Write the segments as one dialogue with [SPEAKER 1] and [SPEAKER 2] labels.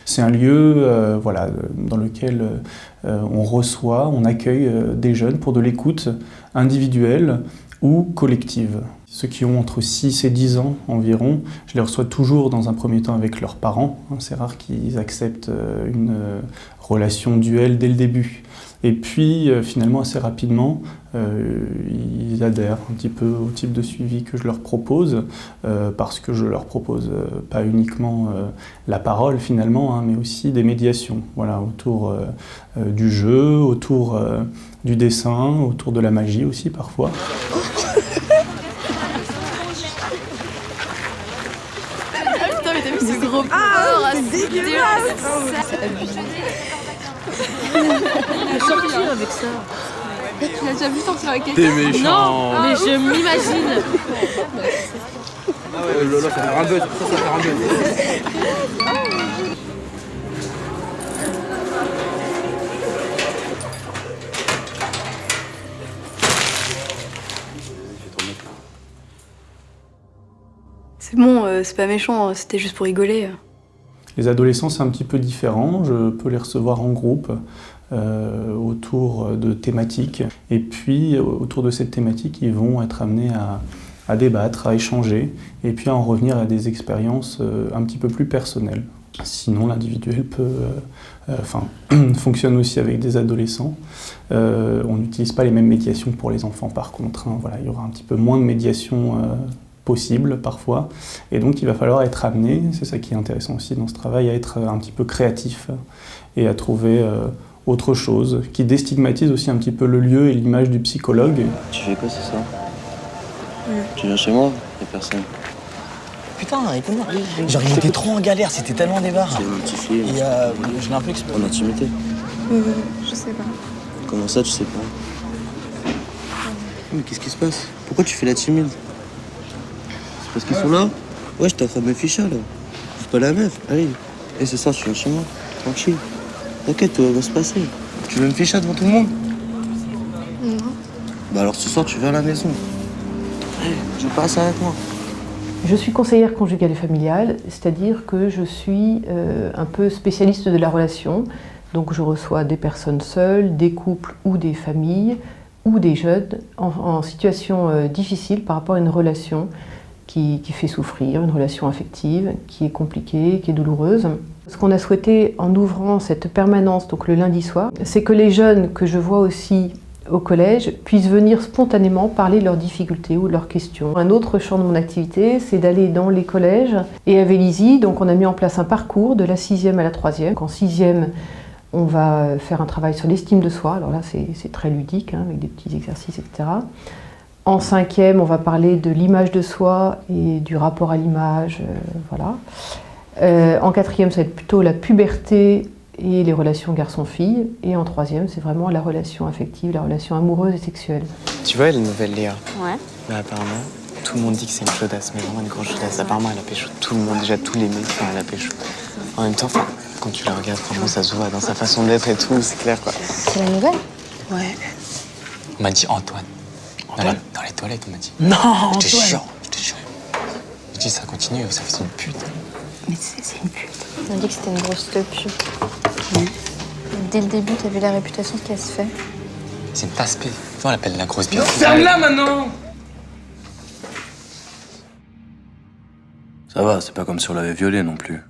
[SPEAKER 1] C'est un lieu voilà, dans lequel on reçoit, on accueille des jeunes pour de l'écoute individuelle ou collective. Ceux qui ont entre 6 et 10 ans environ, je les reçois toujours dans un premier temps avec leurs parents. C'est rare qu'ils acceptent une relation duelle dès le début. Et puis finalement assez rapidement, ils adhèrent un petit peu au type de suivi que je leur propose, parce que je leur propose pas uniquement la parole finalement, mais aussi des médiations, voilà, autour du jeu, autour du dessin, autour de la magie aussi parfois.
[SPEAKER 2] C'est trop fort, c'est dégueulasse. C'est abusé. Il est sorti avec ça. Tu l'as déjà vu sortir avec quelqu'un?
[SPEAKER 3] T'es méchant.
[SPEAKER 2] Non, mais je m'imagine.
[SPEAKER 3] Ah ouais, là, ça fait un buzz. Ça fait un buzz.
[SPEAKER 4] C'est bon, c'est pas méchant, c'était juste pour rigoler.
[SPEAKER 1] Les adolescents, c'est un petit peu différent. Je peux les recevoir en groupe autour de thématiques. Et puis, autour de cette thématique, ils vont être amenés à débattre, à échanger, et puis à en revenir à des expériences un petit peu plus personnelles. Sinon, l'individuel fonctionne aussi avec des adolescents. On n'utilise pas les mêmes médiations que pour les enfants, par contre. Voilà, il y aura un petit peu moins de médiation possible parfois, et donc il va falloir être amené, c'est ça qui est intéressant aussi dans ce travail, à être un petit peu créatif et à trouver autre chose, qui déstigmatise aussi un petit peu le lieu et l'image du psychologue.
[SPEAKER 5] Tu fais quoi ce soir? Tu viens chez moi? Y'a personne.
[SPEAKER 6] Putain, écoute-moi. Genre, il était trop en galère, c'était tellement des barres.
[SPEAKER 5] C'est mon petit film.
[SPEAKER 6] Et je l'ai un peu explosé.
[SPEAKER 5] En intimité.
[SPEAKER 4] Je sais pas.
[SPEAKER 5] Comment ça, tu sais pas? Mais qu'est-ce qui se passe? Pourquoi tu fais la timide? C'est parce qu'ils sont là? Ouais, je t'attrape mes fichas là. C'est pas la meuf, allez. Et ce soir, tu viens chez moi, tranquille. T'inquiète, tout va se passer. Tu veux me ficher devant tout le monde?
[SPEAKER 4] Non.
[SPEAKER 5] Bah alors ce soir, tu viens à la maison. Allez, tu passes avec moi.
[SPEAKER 7] Je suis conseillère conjugale et familiale, c'est-à-dire que je suis un peu spécialiste de la relation. Donc je reçois des personnes seules, des couples ou des familles, ou des jeunes en situation difficile par rapport à une relation qui fait souffrir, une relation affective qui est compliquée, qui est douloureuse. Ce qu'on a souhaité en ouvrant cette permanence, donc le lundi soir, c'est que les jeunes que je vois aussi au collège puissent venir spontanément parler de leurs difficultés ou de leurs questions. Un autre champ de mon activité, c'est d'aller dans les collèges. Et à Vélizy, donc on a mis en place un parcours de la 6e à la 3e. En 6e, on va faire un travail sur l'estime de soi. Alors là, c'est très ludique, avec des petits exercices, etc. En 5e, on va parler de l'image de soi et du rapport à l'image, voilà. En 4e, ça va être plutôt la puberté et les relations garçon-fille. Et en 3e, c'est vraiment la relation affective, la relation amoureuse et sexuelle.
[SPEAKER 8] Tu vois, la nouvelle Léa?
[SPEAKER 4] Ouais.
[SPEAKER 8] Bah apparemment, tout le monde dit que c'est une chaudasse, mais vraiment une grosse chaudasse. Apparemment, elle a pécho tout le monde, déjà tous les mecs, elle a pécho. En même temps, quand tu la regardes, franchement, ça se voit dans sa façon d'être et tout, c'est clair, quoi.
[SPEAKER 4] C'est la nouvelle? Ouais.
[SPEAKER 8] On m'a dit Antoine. Dans les toilettes, on m'a dit.
[SPEAKER 6] Non,
[SPEAKER 8] je te
[SPEAKER 6] Antoine.
[SPEAKER 8] jure, je te jure. Je dis, ça continue, ça fait une pute.
[SPEAKER 4] Mais c'est une pute. On a dit que c'était une grosse pute. Dès le début, t'as vu la réputation qu'elle se fait.
[SPEAKER 8] C'est une tasse-pée. On l'appelle la grosse bière.
[SPEAKER 3] Ferme-la maintenant!
[SPEAKER 5] Ça va, c'est pas comme si on l'avait violée non plus.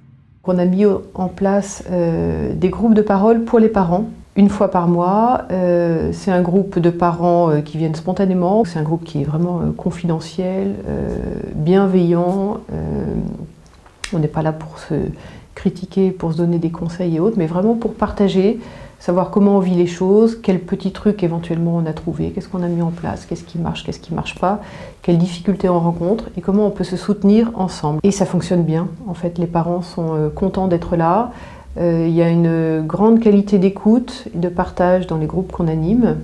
[SPEAKER 7] On a mis en place des groupes de parole pour les parents. Une fois par mois, c'est un groupe de parents qui viennent spontanément. C'est un groupe qui est vraiment confidentiel, bienveillant. On n'est pas là pour se critiquer, pour se donner des conseils et autres, mais vraiment pour partager, savoir comment on vit les choses, quels petits trucs éventuellement on a trouvé, qu'est-ce qu'on a mis en place, qu'est-ce qui marche pas, quelles difficultés on rencontre et comment on peut se soutenir ensemble. Et ça fonctionne bien, en fait, les parents sont contents d'être là. Il y a une grande qualité d'écoute et de partage dans les groupes qu'on anime.